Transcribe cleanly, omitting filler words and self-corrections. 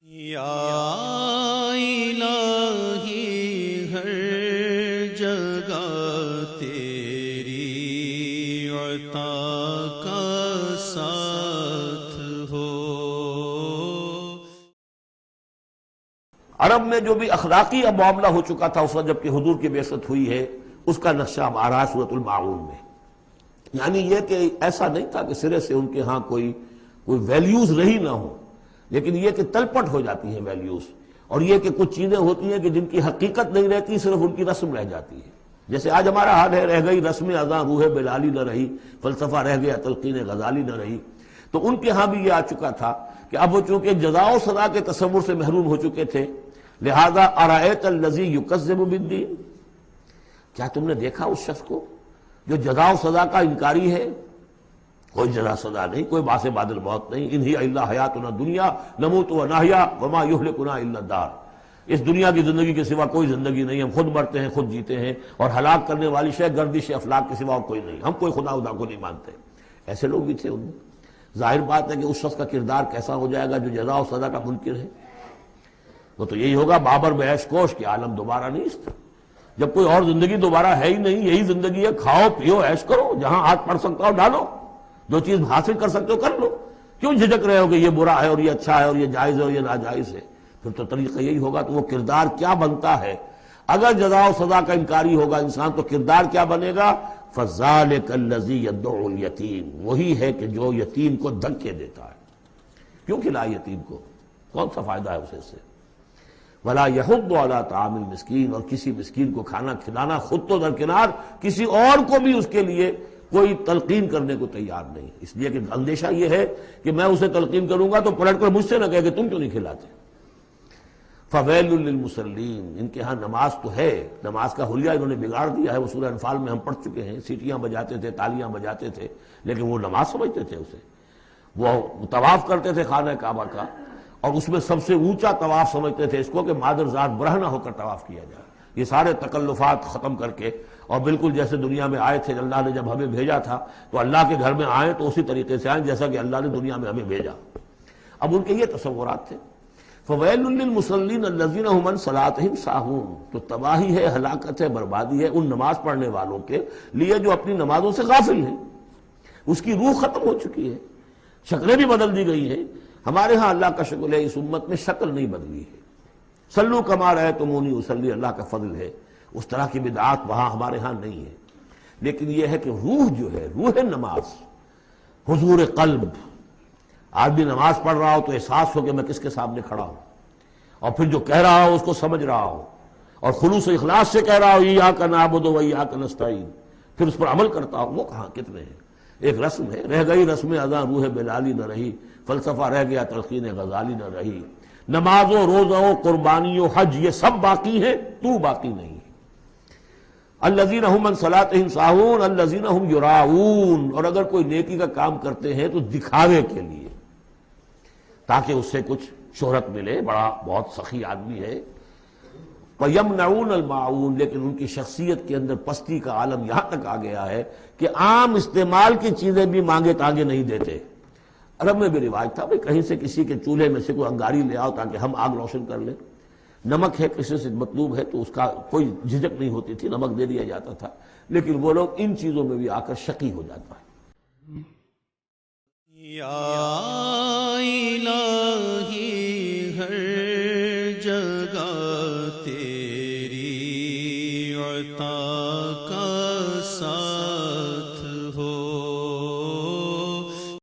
یا الہی ہر جگہ تیری عطا کا ساتھ ہو۔ عرب میں جو بھی اخلاقی اب معاملہ ہو چکا تھا اس وقت جب کہ حضور کی بعثت ہوئی ہے، اس کا نقشہ اب آ رہا ہے سورۃ الماعون میں۔ یعنی یہ کہ ایسا نہیں تھا کہ سرے سے ان کے ہاں کوئی ویلیوز رہی نہ ہو، لیکن یہ کہ تلپٹ ہو جاتی ہیں ویلیوز، اور یہ کہ کچھ چیزیں ہوتی ہیں کہ جن کی حقیقت نہیں رہتی، صرف ان کی رسم رہ جاتی ہے۔ جیسے آج ہمارا حال ہے، رہ گئی رسم اذاں روح بلالی نہ رہی، فلسفہ رہ گیا تلقین غزالی نہ رہی۔ تو ان کے ہاں بھی یہ آ چکا تھا کہ اب وہ چونکہ جزا و سزا کے تصور سے محروم ہو چکے تھے، لہذا ارأیت الذی یکذب بالدین، کیا تم نے دیکھا اس شخص کو جو جزا و سزا کا انکاری ہے؟ کوئی جزا سزا نہیں، کوئی باعث بعد الموت نہیں، ان ہی الا حیاتنا الدنیا نموت و نحیا وما یہلکنا الا الدار۔ اس دنیا کی زندگی کے سوا کوئی زندگی نہیں، ہم خود مرتے ہیں خود جیتے ہیں، اور ہلاک کرنے والی شے گردش افلاک کے سوا اور کوئی نہیں، ہم کوئی خدا کو نہیں مانتے۔ ایسے لوگ بھی تھے ان میں۔ ظاہر بات ہے کہ اس شخص کا کردار کیسا ہو جائے گا جو جزا و سزا کا منکر ہے؟ وہ تو یہی ہوگا بابر میں عیش کوش کہ عالم دوبارہ نہیں اس جب کوئی اور زندگی دوبارہ ہے ہی نہیں، یہی زندگی ہے، کھاؤ پیو عیش کرو، جہاں ہاتھ پڑ سکتا ہو ڈالو، جو چیز حاصل کر سکتے ہو کر لو، کیوں جھجک رہے ہو کہ یہ برا ہے اور یہ اچھا ہے اور یہ جائز ہے اور یہ ناجائز ہے؟ پھر تو طریقہ یہی ہوگا۔ تو وہ کردار کیا بنتا ہے اگر جزا و سزا کا انکاری ہوگا انسان، تو کردار کیا بنے گا؟ فَذَلِكَ الَّذِي يَدُعُّ الْيَتِيمَ، وہی ہے کہ جو یتیم کو دھکے دیتا ہے۔ کیوں کھلائے یتیم کو؟ کون سا فائدہ ہے اسے سے؟ وَلَا يَحُضُّ عَلَىٰ طَعَامِ الْمِسْكِينِ، اور کسی مسکین کو کھانا کھلانا خود تو درکنار، کسی اور کو بھی اس کے لیے کوئی تلقین کرنے کو تیار نہیں، اس لیے کہ اندیشہ یہ ہے کہ میں اسے تلقین کروں گا تو پلٹ کر مجھ سے نہ کہے کہ تم کیوں نہیں کھلاتے۔ فَوَيْلٌ لِّلْمُصَلِّينَ، ان کے ہاں نماز تو ہے، نماز کا حلیہ انہوں نے بگاڑ دیا ہے۔ وہ سورہ انفال میں ہم پڑھ چکے ہیں، سیٹیاں بجاتے تھے، تالیاں بجاتے تھے، لیکن وہ نماز سمجھتے تھے اسے۔ وہ طواف کرتے تھے خانہ کعبہ کا، اور اس میں سب سے اونچا طواف سمجھتے تھے اس کو کہ مادر ذات برہنہ ہو کر طواف کیا جائے۔ یہ سارے تکلفات ختم کر کے، اور بالکل جیسے دنیا میں آئے تھے، اللہ نے جب ہمیں بھیجا تھا تو اللہ کے گھر میں آئیں تو اسی طریقے سے آئیں جیسا کہ اللہ نے دنیا میں ہمیں بھیجا۔ اب ان کے یہ تصورات تھے۔ فَوَيْلٌ لِّلْمُصَلِّينَ الَّذِينَ هُمْ عَنْ صَلَاتِهِمْ سَاهُونَ، تو تباہی ہے، ہلاکت ہے، بربادی ہے ان نماز پڑھنے والوں کے لیے جو اپنی نمازوں سے غافل ہیں۔ اس کی روح ختم ہو چکی ہے، شکلیں بھی بدل دی گئی ہیں۔ ہمارے ہاں اللہ کا شکل ہے، اس امت میں شکل نہیں بدلی ہے۔ صلو کما رأیتمونی اصلی، اللہ کا فضل ہے، اس طرح کی بدعات وہاں ہمارے ہاں نہیں ہے۔ لیکن یہ ہے کہ روح جو ہے، روح نماز، حضور قلب، آدمی نماز پڑھ رہا ہو تو احساس ہو کہ میں کس کے سامنے کھڑا ہوں، اور پھر جو کہہ رہا ہو اس کو سمجھ رہا ہو، اور خلوص و اخلاص سے کہہ رہا ہو ایاک نعبد و ایاک نستعین، پھر اس پر عمل کرتا ہو۔ وہ کہاں کتنے ہیں؟ ایک رسم ہے، رہ گئی رسم اذاں روح بلالی نہ رہی، فلسفہ رہ گیا تلقین غزالی نہ رہی، نماز و روزہ و قربانی و حج یہ سب باقی ہیں، تو باقی نہیں ہے۔ الذین هم عن صلاتهم ساہون الذین هم یراؤون، اور اگر کوئی نیکی کا کام کرتے ہیں تو دکھاوے کے لیے، تاکہ اس سے کچھ شہرت ملے، بڑا بہت سخی آدمی ہے۔ وَيَمْنَعُونَ الْمَاعُونَ، لیکن ان کی شخصیت کے اندر پستی کا عالم یہاں تک آ گیا ہے کہ عام استعمال کی چیزیں بھی مانگے تانگے نہیں دیتے۔ عرب میں بھی رواج تھا بھئی کہیں سے کسی کے چولہے میں سے کوئی انگاری لے آؤ تاکہ ہم آگ روشن کر لیں، نمک ہے کسی سے مطلوب ہے تو اس کا کوئی جھجک نہیں ہوتی تھی، نمک دے دیا جاتا تھا۔ لیکن وہ لوگ ان چیزوں میں بھی آ کر شقی ہو جاتا ہے۔ یا الہی ہر جگہ تیری عطا کا ساتھ